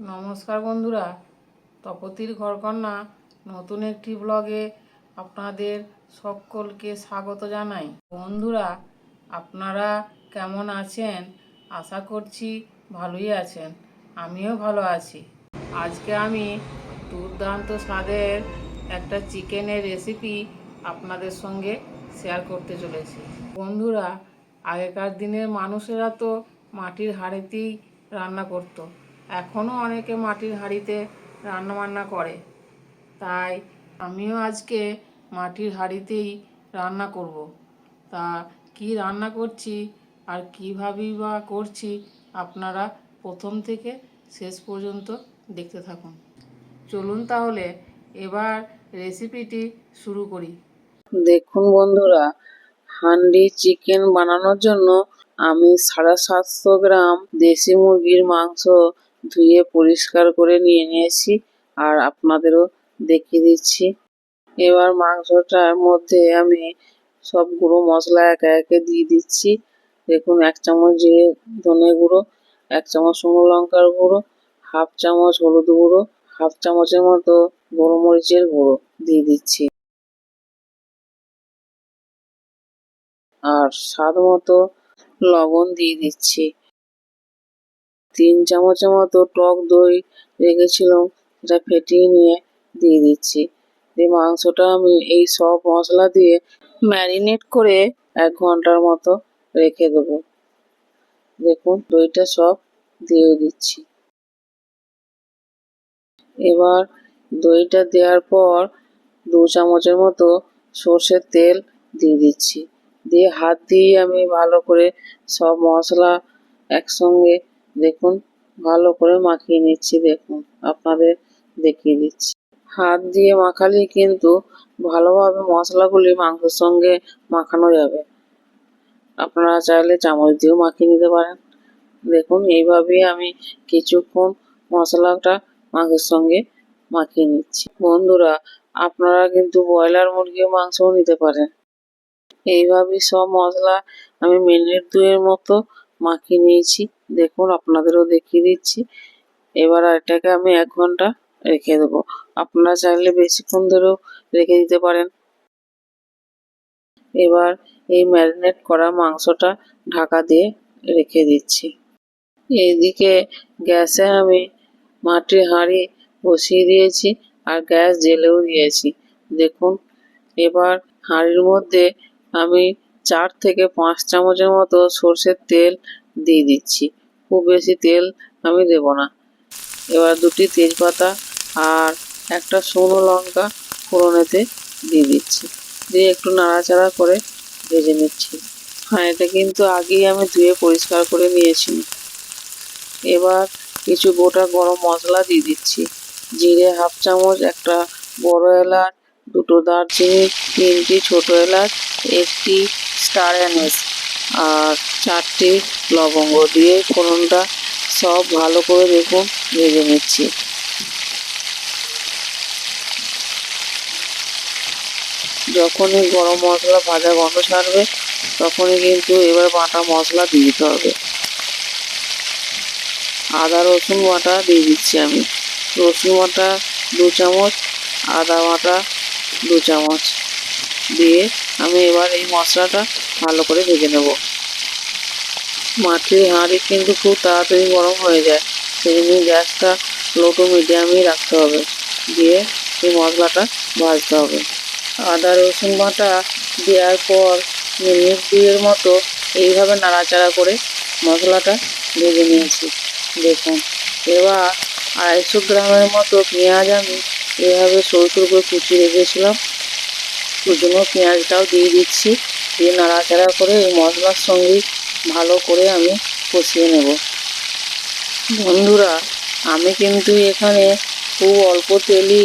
নমস্কার বন্ধুরা, তপতির ঘরকন্না নতুন একটি ব্লগে আপনাদের সকলকে স্বাগত জানাই। বন্ধুরা, আপনারা কেমন আছেন? আশা করছি ভালোই আছেন। আমিও ভালো আছি। আজকে আমি দুর্দান্ত স্বাদের একটা চিকেনের রেসিপি আপনাদের সঙ্গে শেয়ার করতে চলেছি। বন্ধুরা, আগেকার দিনের মানুষেরা তো মাটির হাঁড়িতেই রান্না করতো। এখনও অনেকে মাটির হাঁড়িতে রান্নাবান্না করে, তাই আমিও আজকে মাটির হাঁড়িতেই রান্না করব। তা কি রান্না করছি আর কীভাবেই বা করছি, আপনারা প্রথম থেকে শেষ পর্যন্ত দেখতে থাকুন। চলুন তাহলে এবার রেসিপিটি শুরু করি। দেখুন বন্ধুরা, হান্ডি চিকেন বানানোর জন্য আমি 750 গ্রাম দেশি মুরগির মাংস ধুয়ে পরিষ্কার করে নিয়ে নিয়েছি, আর আপনাদেরও দেখিয়ে দিচ্ছি। এবার মাংসটার মধ্যে আমি সব গুঁড়ো মশলা একে একে দিয়ে দিচ্ছি। দেখুন, 1 চামচ জিরে ধনে গুঁড়ো, 1 চামচ শুকনো লঙ্কার গুঁড়ো, হাফ চামচ হলুদ গুঁড়ো, হাফ চামচের মতো গোলমরিচের গুঁড়ো দিয়ে দিচ্ছি, আর স্বাদ মতো লবণ দিয়ে দিচ্ছি। 3 চামচের মতো টক দই রেখেছিলাম, সেটা ফেটিয়ে নিয়ে দিয়ে দিচ্ছি। দিয়ে মাংসটা আমি এই সব মশলা দিয়ে ম্যারিনেট করে 1 ঘন্টার মতো রেখে দেবো। দেখুন, দইটা সব দিয়ে দিচ্ছি। এবার দইটা দেওয়ার পর 2 চামচের মতো সর্ষের তেল দিয়ে দিচ্ছি। দিয়ে হাত দিয়ে আমি ভালো করে সব মশলা একসঙ্গে দেখুন ভালো করে মাখিয়ে নিচ্ছি। দেখুন, আপনাদের দেখিয়ে দিচ্ছি। হাত দিয়ে মাখালে কিন্তু ভালোভাবে মশলাগুলি মাংসের সঙ্গে মাখানো যাবে। আপনারা চাইলে চামচ দিয়েও মাখিয়ে নিতে পারেন। দেখুন, এইভাবেই আমি কিছুক্ষণ মশলাটা মাংসের সঙ্গে মাখিয়ে নিচ্ছি। বন্ধুরা, আপনারা কিন্তু ব্রয়লার মুরগির মাংসও নিতে পারেন। এইভাবেই সব মশলা আমি মিনিট 2 মতো মাখিয়ে নিয়েছি। দেখুন, আপনাদেরও দেখিয়ে দিচ্ছি। এবার এটাকে আমি 1 ঘন্টা রেখে দেবো। আপনারা চাইলে বেশিক্ষণ ধরেও রেখে দিতে পারেন। এবার এই ম্যারিনেট করা মাংসটা ঢাকা দিয়ে রেখে দিচ্ছি। এইদিকে গ্যাসে আমি মাটির হাঁড়ি বসিয়ে দিয়েছি, আর গ্যাস জ্বেলেও দিয়েছি। দেখুন, এবার হাঁড়ির মধ্যে আমি 4 থেকে 5 চামচের মতো সর্ষের তেল দিয়ে দিচ্ছি। খুব বেশি তেল আমি দেব না। এবার 2টি তেজপাতা আর একটা শুকনো লঙ্কা ফোড়নেতে দিয়ে দিচ্ছি। দিয়ে একটু নাড়াচাড়া করে ভেজে নিচ্ছি। হাঁড়িটা কিন্তু আগেই আমি ধুয়ে পরিষ্কার করে নিয়েছি। এবার কিছু গোটা গরম মশলা দিয়ে দিচ্ছি। জিরে হাফ চামচ, একটা বড় এলাচ, 2টো দারচিনি, 3টি ছোট এলাচ, 1টি স্টার অ্যানিস আর 4টি লবঙ্গ দিয়ে ফোড়নটা সব ভালো করে দেখুন ভেজে নিচ্ছি। যখনই গরম মশলা ভাজা গন্ধ ছাড়বে, তখনই কিন্তু এবার বাটা মশলা দিয়ে দিতে হবে। আদা রসুন বাটা দিয়ে দিচ্ছি আমি। রসুন বাটা 2 চামচ, আদা বাটা 2 চামচ দিয়ে আমি এবার এই মশলাটা ভালো করে ভেজে নেব। মাটির হাঁড়ি কিন্তু খুব তাড়াতাড়ি গরম হয়ে যায়, সেই জন্য গ্যাসটা লো টু মিডিয়ামেই রাখতে হবে। দিয়ে এই মশলাটা ভাজতে হবে। আদা রসুন বাটা দেওয়ার পর মিনিট 2 মতো এইভাবে নাড়াচাড়া করে মশলাটা ভেজে নিয়েছি। দেখুন, এবার 250 গ্রামের মতো পেঁয়াজ আমি এভাবে সরু সরু করে কুচিয়ে রেখেছিলাম, কুচনো পেঁয়াজটাও দিয়ে দিচ্ছি। দিয়ে নাড়াচাড়া করে এই মশলার সঙ্গে ভালো করে আমি কষিয়ে নেব। বন্ধুরা, আমি কিন্তু এখানে খুব অল্প তেলই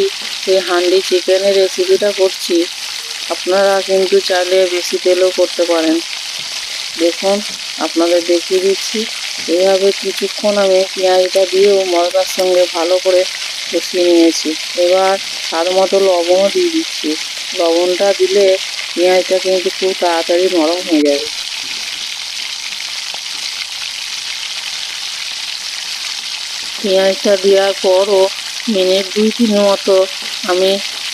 এই হান্ডি চিকেনের রেসিপিটা করছি। আপনারা কিন্তু চাইলে বেশি তেলও করতে পারেন। দেখুন, আপনাদের দেখিয়ে দিচ্ছি। এইভাবে কিছুক্ষণ আমি পেঁয়াজটা দিয়েও মশলার সঙ্গে ভালো করে কষিয়ে নিয়েছি। এবার স্বাদ মতো লবণও দিয়ে দিচ্ছি। লবণটা দিলে পেঁয়াজটা কিন্তু খুব তাড়াতাড়ি নরম হয়ে যাবে। পেঁয়াজটা দেওয়ার পরও মিনিট 2-3 মতো আমি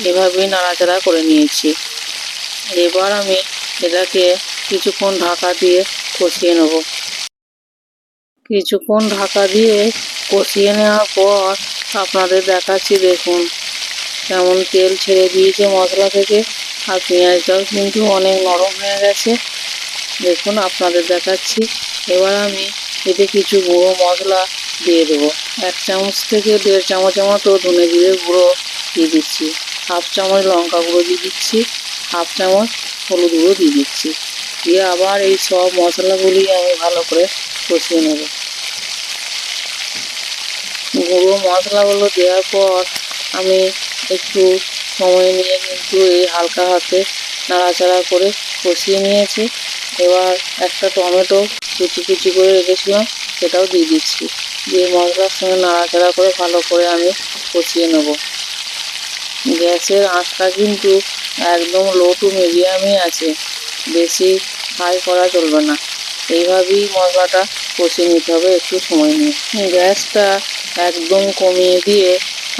এভাবেই নাড়াচাড়া করে নিয়েছি। এবার আমি এটাকে কিছুক্ষণ ঢাকা দিয়ে কষিয়ে নেব। কিছুক্ষণ ঢাকা দিয়ে কষিয়ে নেওয়ার পর আপনাদের দেখাচ্ছি, দেখুন কেমন তেল ছেড়ে দিয়েছে মশলা থেকে, আর পেঁয়াজটাও কিন্তু অনেক নরম হয়ে গেছে। দেখুন আপনাদের দেখাচ্ছি। এবার আমি এতে কিছু গুঁড়ো মশলা দিয়ে দেবো। 1 চামচ থেকে 1.5 চামচের মতো ধনে জিরে গুঁড়ো দিয়ে দিচ্ছি, 1/2 চামচ লঙ্কা গুঁড়ো দিয়ে দিচ্ছি, 1/2 চামচ হলুদ গুঁড়ো দিয়ে দিচ্ছি। দিয়ে আবার এই সব মশলাগুলি আমি ভালো করে কষিয়ে নেব। গুঁড়ো মশলাগুলো দেওয়ার পর আমি একটু সময় নিয়ে কিন্তু এই হালকা হাতে নাড়াচাড়া করে কষিয়ে নিয়েছি। এবার একটা টমেটো কুচি করে রেখেছিলাম, সেটাও দিয়ে দিচ্ছি। দিয়ে মশলার সঙ্গে নাড়াচাড়া করে ভালো করে আমি কষিয়ে নেব। গ্যাসের আঁচটা কিন্তু একদম লো টু মিডিয়ামই আছে, বেশি হাই করা চলবে না। এইভাবেই মশলাটা কষিয়ে নিতে হবে একটু সময় নিয়ে। গ্যাসটা একদম কমিয়ে দিয়ে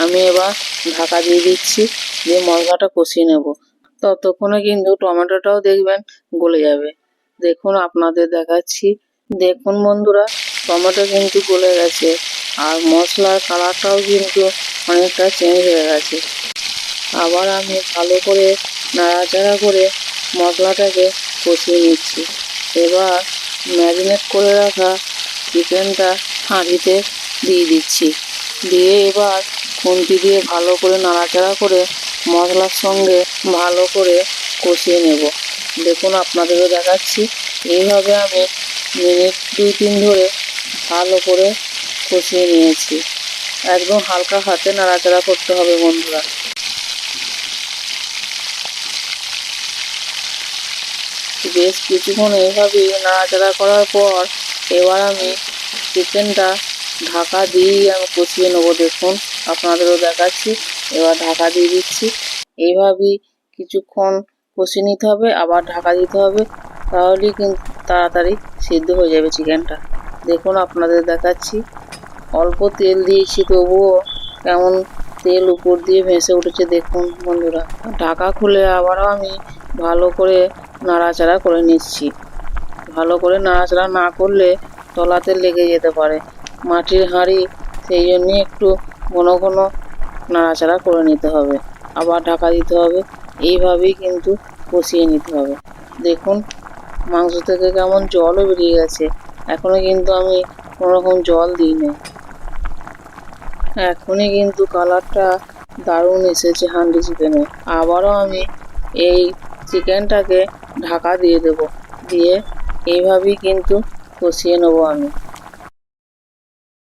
আমি এবার ঢাকা দিয়ে দিচ্ছি, দিয়ে মশলাটা কষিয়ে নেব। ততক্ষণে কিন্তু টমেটোটাও দেখবেন গলে যাবে। দেখুন আপনাদের দেখাচ্ছি। দেখুন বন্ধুরা, টমেটো কিন্তু গলে গেছে, আর মশলার কালারটাও কিন্তু অনেকটা চেঞ্জ হয়ে গেছে। আবার আমি ভালো করে নাড়াচাড়া করে মশলাটাকে কষিয়ে নিচ্ছি। এবার ম্যারিনেট করে রাখা চিকেনটা হাঁড়িতে দিয়ে দিচ্ছি। দিয়ে এবার খুন্তি দিয়ে ভালো করে নাড়াচাড়া করে মশলার সঙ্গে ভালো করে কষিয়ে নেব। দেখুন আপনাদেরও দেখাচ্ছি। এইভাবে আমি মিনিট 2-3 ধরে ভালো করে কষিয়ে নিয়েছি। একদম হালকা হাতে নাড়াচাড়া করতে হবে বন্ধুরা। বেশ কিছুক্ষণ এইভাবেই নাড়াচাড়া করার পর এবার আমি চিকেনটা ঢাকা দিয়েই আমি কষিয়ে নেবো। দেখুন আপনাদেরও দেখাচ্ছি। এবার ঢাকা দিয়ে দিচ্ছি। এইভাবেই কিছুক্ষণ কষিয়ে নিতে হবে, আবার ঢাকা দিতে হবে, তাহলেই কিন্তু তাড়াতাড়ি সিদ্ধ হয়ে যাবে চিকেনটা। দেখুন আপনাদের দেখাচ্ছি। অল্প তেল দিয়েছি, তবুও কেমন তেল উপর দিয়ে ভেসে উঠেছে দেখুন বন্ধুরা। ঢাকা খুলে আবারও আমি ভালো করে নাড়াচাড়া করে নিচ্ছি। ভালো করে নাড়াচাড়া না করলে তলাতে লেগে যেতে পারে। মাটির হাঁড়ি, সেই জন্যই একটু ঘন ঘন নাড়াচাড়া করে নিতে হবে, আবার ঢাকা দিতে হবে। এইভাবেই কিন্তু কষিয়ে নিতে হবে। দেখুন মাংস থেকে কেমন জলও বেরিয়ে গেছে, এখনও কিন্তু আমি কোনোরকম জল দিইনি। এখনই কিন্তু কালারটা দারুণ এসেছে হান্ডি চিকেনে। আবারও আমি এই চিকেনটাকে ঢাকা দিয়ে দেব, দিয়ে এইভাবেই কিন্তু কষিয়ে নেবো আমি।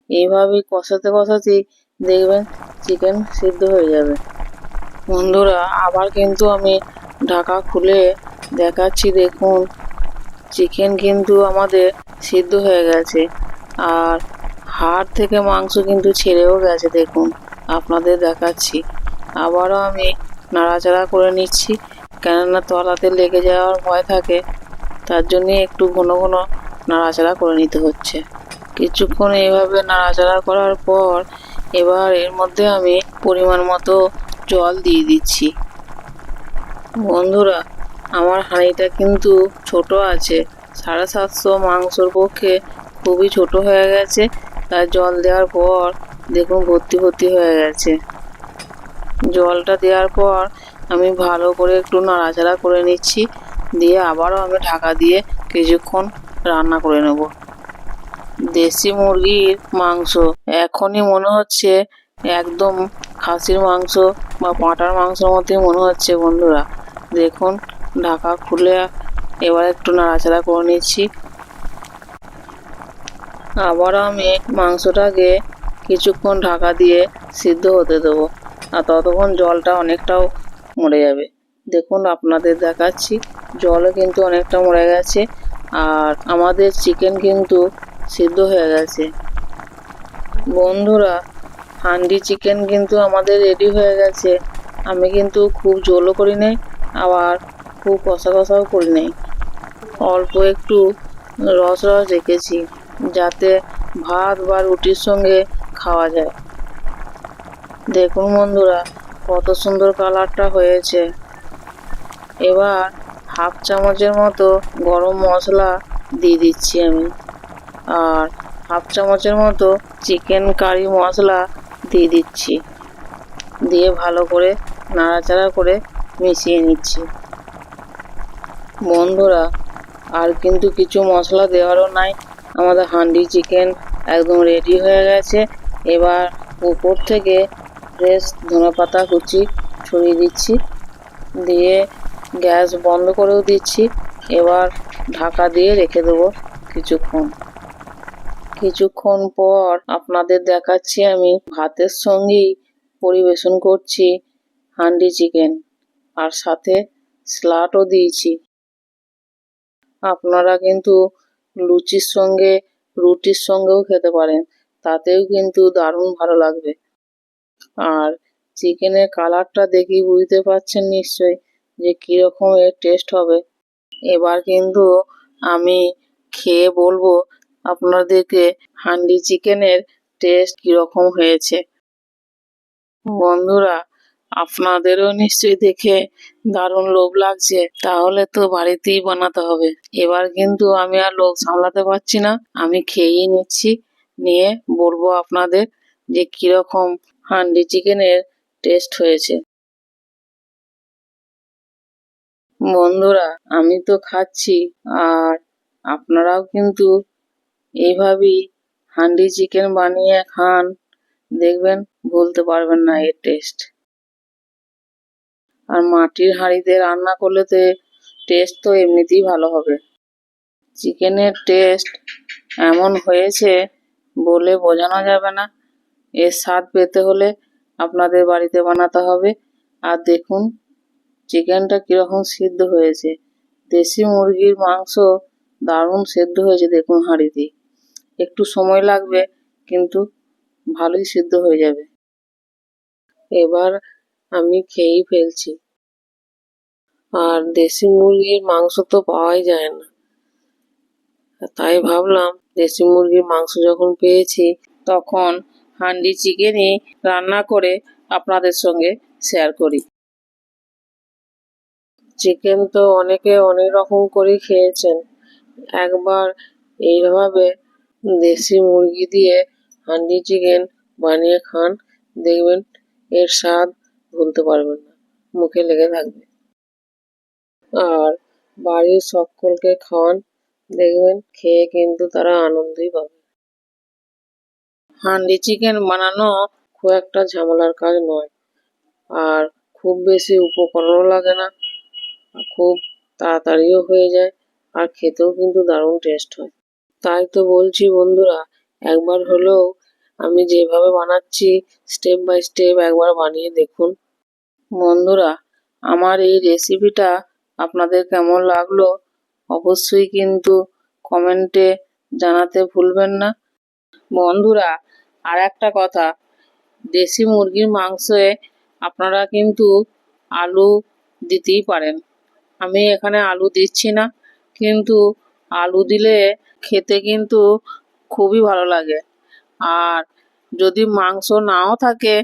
এইভাবেই কষাতে কষাতেই দেখবেন চিকেন সিদ্ধ হয়ে যাবে। বন্ধুরা আবার কিন্তু আমি ঢাকা খুলে দেখাচ্ছি। দেখুন চিকেন কিন্তু আমাদের সিদ্ধ হয়ে গেছে, আর হাড় থেকে মাংস কিন্তু ছেড়েও গেছে। দেখুন আপনাদের দেখাচ্ছি। আবারও আমি নাড়াচাড়া করে নিচ্ছি, কেননা তলাতে লেগে যাওয়ার ভয় থাকে, তার জন্যে একটু ঘন ঘন নাড়াচাড়া করে নিতে হচ্ছে। কিছুক্ষণ এইভাবে নাড়াচাড়া করার পর এবার এর মধ্যে আমি পরিমাণ মতো জল দিয়ে দিচ্ছি। বন্ধুরা আমার হাঁড়িটা কিন্তু ছোট আছে, 750 মাংসর পক্ষে খুবই ছোট হয়ে গেছে, তাই জল দেওয়ার পর দেখুন ভর্তি ভর্তি হয়ে গেছে। জলটা দেওয়ার পর আমি ভালো করে একটু নাড়াচাড়া করে নিচ্ছি, দিয়ে আবারও আমি ঢাকা দিয়ে কিছুক্ষণ রান্না করে নেব। দেশি মুরগির মাংস এখনই মনে হচ্ছে একদম খাসির মাংস বা পাঁঠার মাংসের মতোই মনে হচ্ছে বন্ধুরা। দেখুন ঢাকা খুলে এবার একটু নাড়াচাড়া করে নিচ্ছি। আবারও আমি মাংসটাকে কিছুক্ষণ ঢাকা দিয়ে সিদ্ধ হতে দেবো, আর ততক্ষণ জলটা অনেকটাও মরে যাবে। দেখুন আপনাদের দেখাচ্ছি, জলও কিন্তু অনেকটা মরে গেছে, আর আমাদের চিকেন কিন্তু সিদ্ধ হয়ে গেছে। বন্ধুরা হান্ডি চিকেন কিন্তু আমাদের রেডি হয়ে গেছে। আমি কিন্তু খুব ঝোলও করি নাই, আবার খুব কষা কষাও করি নাই। অল্প একটু রস রেখেছি, যাতে ভাত বা রুটির সঙ্গে খাওয়া যায়। দেখুন বন্ধুরা, কত সুন্দর কালারটা হয়েছে। এবার হাফ চামচের মতো গরম মশলা দিয়ে দিচ্ছি আমি, আর হাফ চামচের মতো চিকেন কারি মশলা দিয়ে দিচ্ছি। দিয়ে ভালো করে নাড়াচাড়া করে মিশিয়ে নিচ্ছি। বন্ধুরা, আর কিন্তু কিছু মশলা দেওয়ারও নাই, আমাদের হান্ডি চিকেন একদম রেডি হয়ে গেছে। এবার উপর থেকে ফ্রেশ ধনেপাতা কুচি ছড়িয়ে দিচ্ছি, দিয়ে গ্যাস বন্ধ করেও দিচ্ছি। এবার ঢাকা দিয়ে রেখে দেবো কিছুক্ষণ পর আপনাদের দেখাচ্ছি আমি ভাতের সঙ্গেই পরিবেশন করছি হান্ডি চিকেন, আর সাথে স্যালাডও দিয়েছি। আপনারা কিন্তু লুচির সঙ্গে রুটির সঙ্গেও খেতে পারেন, তাতেও কিন্তু দারুণ ভালো লাগবে। আর চিকেনের কালারটা দেখেই বুঝতে পারছেন নিশ্চয়ই যে কীরকম এর টেস্ট হবে। এবার কিন্তু আমি খেয়ে বলবো আপনাদেরকে হান্ডি চিকেনের টেস্ট কীরকম হয়েছে। বন্ধুরা, আপনাদেরও নিশ্চয়ই দেখে দারুণ লোভ লাগছে, তাহলে তো বাড়িতেই বানাতে হবে। এবার কিন্তু আমি আর লোভ সামলাতে পারছি না, আমি খেয়েই নিচ্ছি, নিয়ে বলবো আপনাদের যে কিরকম হান্ডি চিকেনের টেস্ট হয়েছে। বন্ধুরা, আমি তো খাচ্ছি, আর আপনারাও কিন্তু এইভাবেই হান্ডি চিকেন বানিয়ে খান, দেখবেন ভুলতে পারবেন না এর টেস্ট। আর মাটির হাঁড়িতে রান্না করলে তো টেস্ট তো এমনিতেই ভালো হবে। চিকেনের টেস্ট এমন হয়েছে বলে বোঝানো যাবে না। এর স্বাদ পেতে হলে আপনাদের বাড়িতে বানাতে হবে। আর দেখুন চিকেনটা কীরকম সিদ্ধ হয়েছে। দেশি মুরগির মাংস দারুণ সেদ্ধ হয়েছে, দেখুন হাঁড়িতে। একটু সময় লাগবে, কিন্তু ভালোই সিদ্ধ হয়ে যাবে। এবার আমি খেয়েই ফেলছি। আর দেশি মুরগির মাংস তো পাওয়াই যায় না, তাই ভাবলাম দেশি মুরগির মাংস যখন পেয়েছি তখন হান্ডি চিকেনই রান্না করে আপনাদের সঙ্গে শেয়ার করি। চিকেন তো অনেকে অনেক রকম করে খেয়েছেন, একবার এইভাবে দেশি মুরগি দিয়ে হান্ডি চিকেন বানিয়ে খান, দেখবেন এর স্বাদ ভুলতে পারবেন না, মুখে লেগে থাকবে। আর বাড়ির সকলকে খাওয়ান, দেখবেন খেয়ে কিন্তু তারা আনন্দই পাবে। হান্ডি চিকেন বানানো খুব একটা ঝামেলার কাজ নয়, আর খুব বেশি উপকরণও লাগে না, খুব তাড়াতাড়িও হয়ে যায়, আর খেতেও কিন্তু দারুণ টেস্ট হয়। তাই তো বলছি বন্ধুরা, একবার হলেও আমি যেভাবে বানাচ্ছি স্টেপ বাই স্টেপ একবার বানিয়ে দেখুন। বন্ধুরা, আমার এই রেসিপিটা আপনাদের কেমন লাগলো অবশ্যই কিন্তু কমেন্টে জানাতে ভুলবেন না। বন্ধুরা, আর একটা কথা, দেশি মুরগির মাংসে আপনারা কিন্তু আলু দিতেই পারেন। আমি এখানে আলু দিচ্ছি না, কিন্তু আলু দিলে খেতে কিন্তু খুবই ভালো লাগে। আর যদি মাংস নাও থাকে,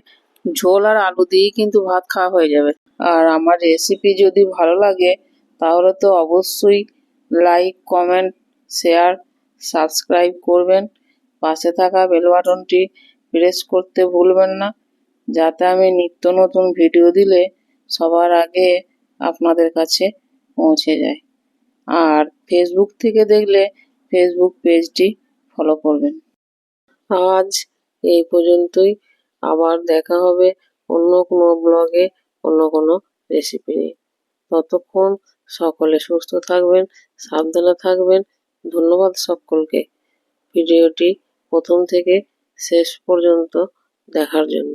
ঝোল আর আলু দিয়েই কিন্তু ভাত খাওয়া হয়ে যাবে। আর আমার রেসিপি যদি ভালো লাগে তাহলে তো অবশ্যই লাইক, কমেন্ট, শেয়ার, সাবস্ক্রাইব করবেন। পাশে থাকা বেল বাটনটি প্রেস করতে ভুলবেন না, যাতে আমি নিত্য নতুন ভিডিও দিলে সবার আগে আপনাদের কাছে পৌঁছে যায়। আর ফেসবুক থেকে দেখলে ফেসবুক পেজটি ফলো করবেন। আজ এই পর্যন্তই, আবার দেখা হবে অন্য কোনো ব্লগে, অন্য কোনো রেসিপি নিয়ে। ততক্ষণ সকলে সুস্থ থাকবেন, সাবধানে থাকবেন। ধন্যবাদ সকলকে ভিডিওটি প্রথম থেকে শেষ পর্যন্ত দেখার জন্য।